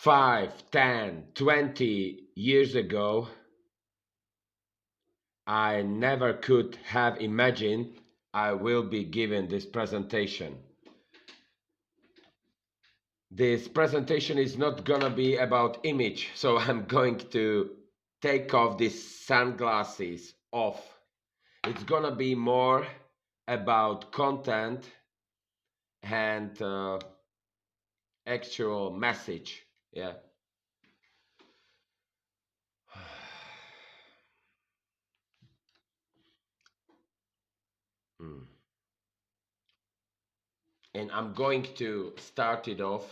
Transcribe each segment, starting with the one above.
5, 10, 20 years ago, I never could have imagined I will be given this presentation. This presentation is not gonna be about image, so I'm going to take off these sunglasses off. It's gonna be more about content and actual message. Yeah. Mm. And I'm going to start it off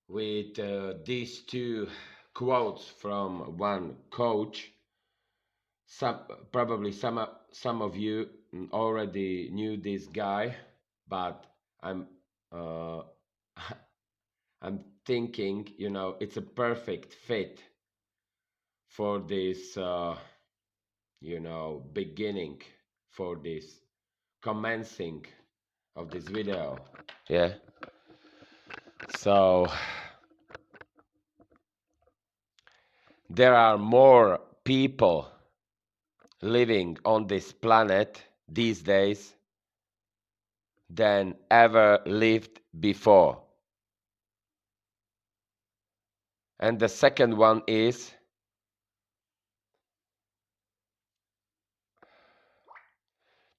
with these two quotes from one coach. Probably some of you already knew this guy, but uh, I'm thinking, it's a perfect fit for this, beginning, for this commencing of this video. Yeah. So there are more people living on this planet these days than ever lived before. And the second one is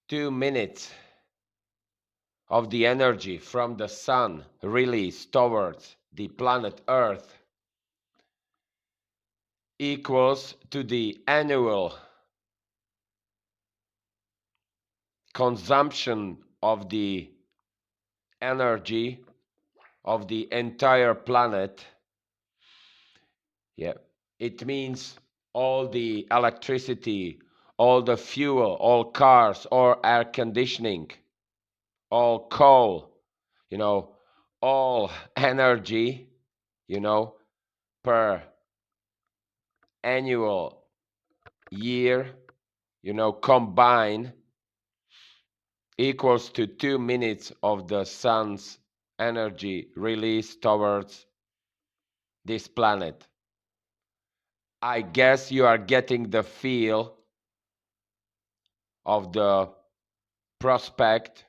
2 minutes of the energy from the sun released towards the planet Earth equals to the annual consumption of the energy of the entire planet. Yeah, it means all the electricity, all the fuel, all cars, all air conditioning, all coal, all energy, per annual year, combined equals to 2 minutes of the sun's energy released towards this planet. I guess you are getting the feel of the prospect.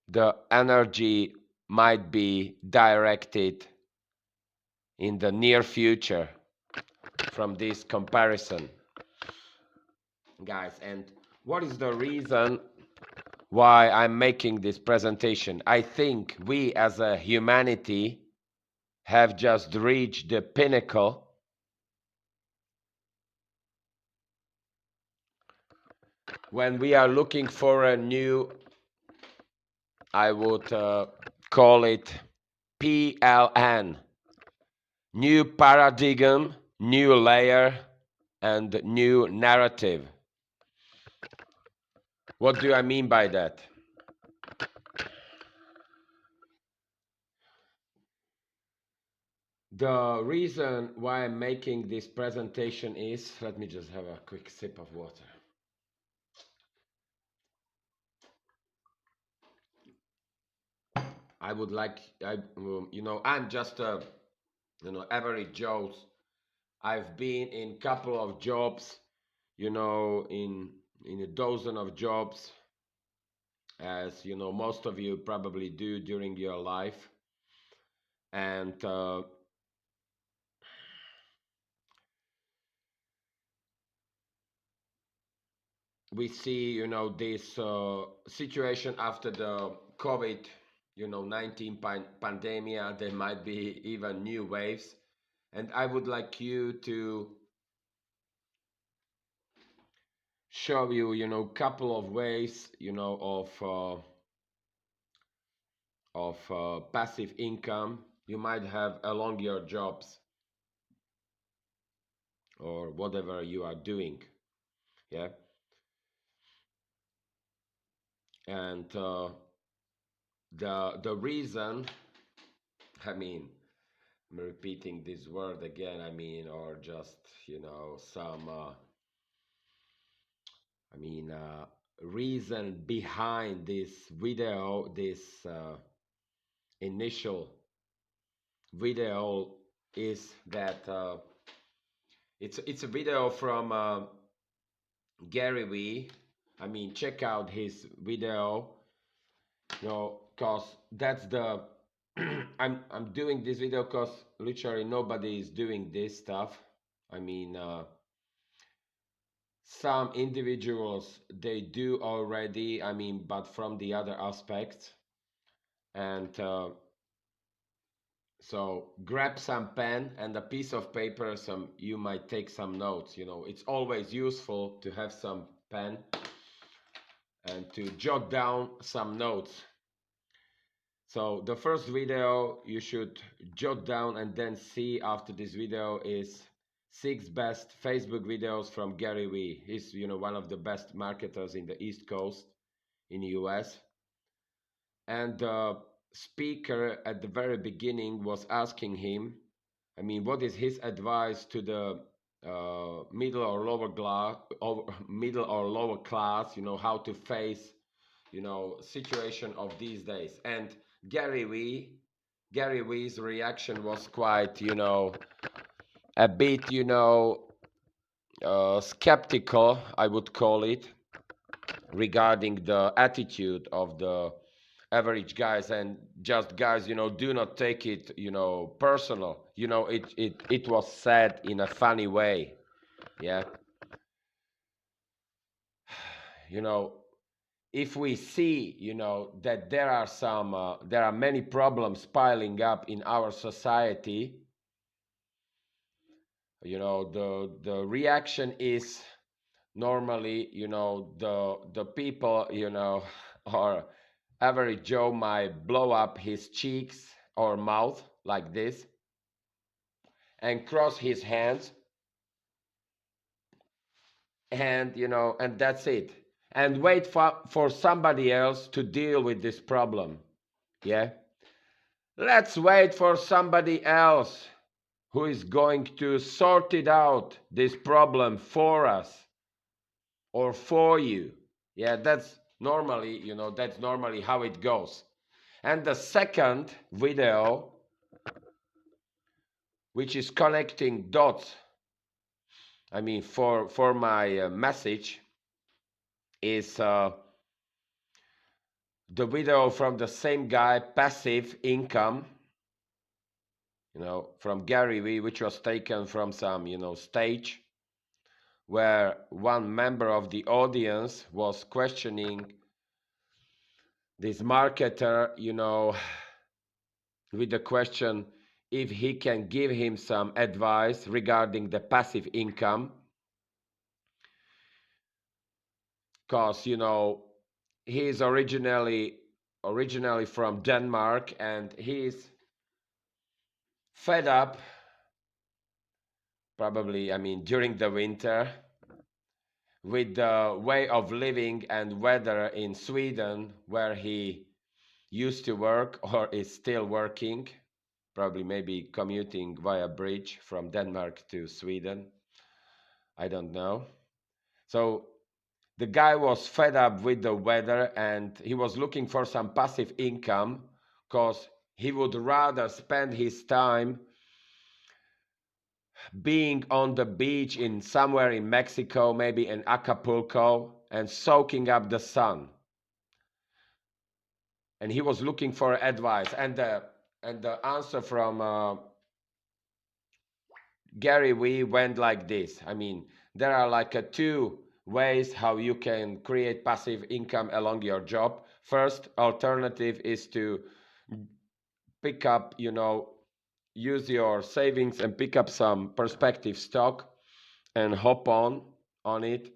The energy might be directed in the near future from this comparison, guys. And what is the reason why I'm making this presentation? I think we as a humanity have just reached the pinnacle when we are looking for a new, I would call it PLN, new paradigm, new layer, and new narrative. What do I mean by that? The reason why I'm making this presentation is, let me just have a quick sip of water. I would like, I'm just a, average Joe. I've been in couple of jobs, in a dozen of jobs, as most of you probably do during your life. And we see, this situation after the COVID, 19 pandemic. There might be even new waves. And I would like you to show you, couple of ways, of passive income you might have along your jobs or whatever you are doing. Yeah. And the reason, I'm repeating this word again, or just some reason behind this video, this initial video is that it's a video from Gary Vee. I mean, check out his video, cause that's the I'm doing this video cause literally nobody is doing this stuff. I mean, some individuals they do already. I mean, but from the other aspects, and so grab some pen and a piece of paper. You might take some notes. It's always useful to have some pen and to jot down some notes. So the first video you should jot down and then see after this video is 6 best Facebook videos from Gary Vee. He's one of the best marketers in the East Coast in the US. And the speaker at the very beginning was asking him, I mean, what is his advice to the middle or lower class, how to face, situation of these days. And Gary Vee's reaction was quite, a bit, skeptical, I would call it, regarding the attitude of the average guys. And just guys, do not take it, personal. It was said in a funny way. Yeah. If we see, that there are many problems piling up in our society, the reaction is normally, the people, or average Joe might blow up his cheeks or mouth like this and cross his hands, and and that's it, and wait for somebody else to deal with this problem. Yeah, let's wait for somebody else who is going to sort it out, this problem, for us or for you. Yeah, that's normally how it goes. And the second video, which is connecting dots, I mean, for my message, is the video from the same guy, Passive Income, from Gary Vee, which was taken from some, stage, where one member of the audience was questioning this marketer, with the question if he can give him some advice regarding the passive income. Because, he's originally from Denmark, and he's fed up, probably, I mean, during the winter, with the way of living and weather in Sweden, where he used to work or is still working, probably maybe commuting via bridge from Denmark to Sweden. I don't know. So the guy was fed up with the weather, and he was looking for some passive income because he would rather spend his time being on the beach in somewhere in Mexico, maybe in Acapulco, and soaking up the sun. And he was looking for advice, and the answer from Gary Vee went like this. I mean, there are like two ways how you can create passive income along your job. First alternative is to pick up, use your savings and pick up some perspective stock and hop on it.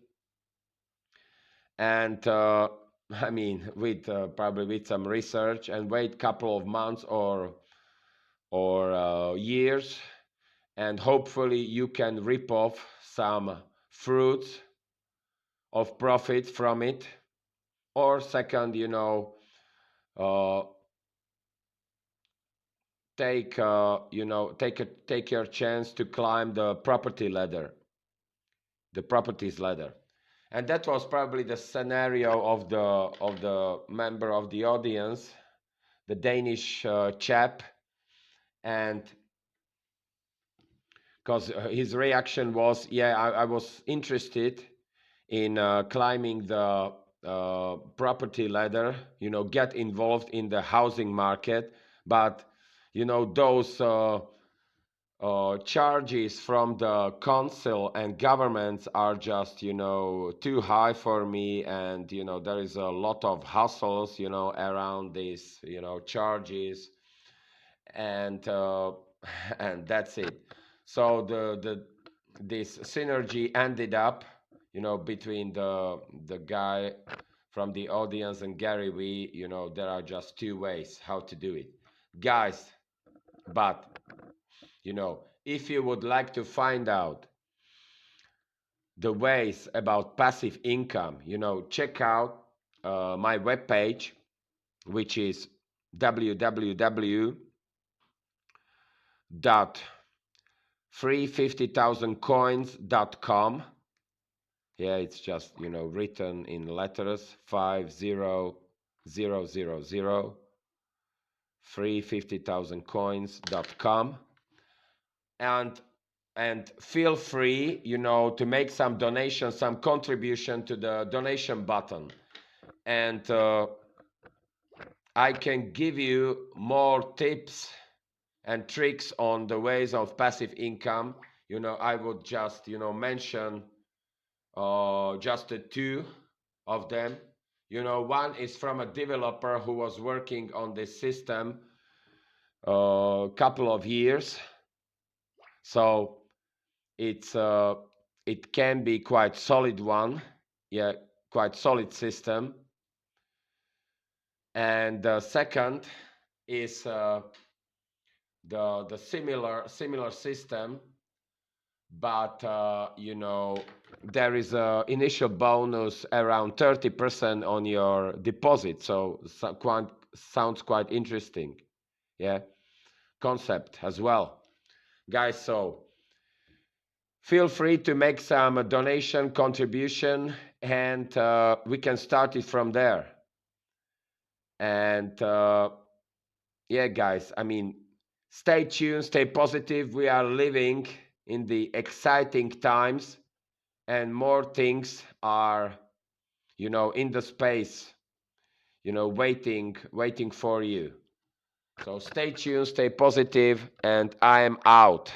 And I mean, with probably with some research, and wait couple of months or years, and hopefully you can rip off some fruits of profit from it. Or second, uh, take your chance to climb the properties ladder. And that was probably the scenario of the member of the audience, the Danish chap, and because his reaction was, yeah, I was interested in climbing the property ladder, get involved in the housing market, but those charges from the council and governments are just too high for me, and there is a lot of hustles around these charges, and and that's it. So the this synergy ended up between the guy from the audience and Gary Vee. There are just two ways how to do it, guys. But if you would like to find out the ways about passive income, check out my webpage, which is www.free50000coins.com. Yeah, it's just written in letters 50000, free50000coins.com. And feel free to make some donation, some contribution to the donation button, and I can give you more tips and tricks on the ways of passive income. I would just mention just two of them. One is from a developer who was working on this system a couple of years, so it can be quite solid one, yeah, quite solid system. And the second is the similar system, but there is a initial bonus around 30% on your deposit, so sounds quite interesting, yeah, concept as well, guys. So feel free to make some donation contribution, and we can start it from there. And yeah, guys, I mean, stay tuned, stay positive. We are living in the exciting times, and more things are in the space waiting for you. So stay tuned, stay positive, and I am out.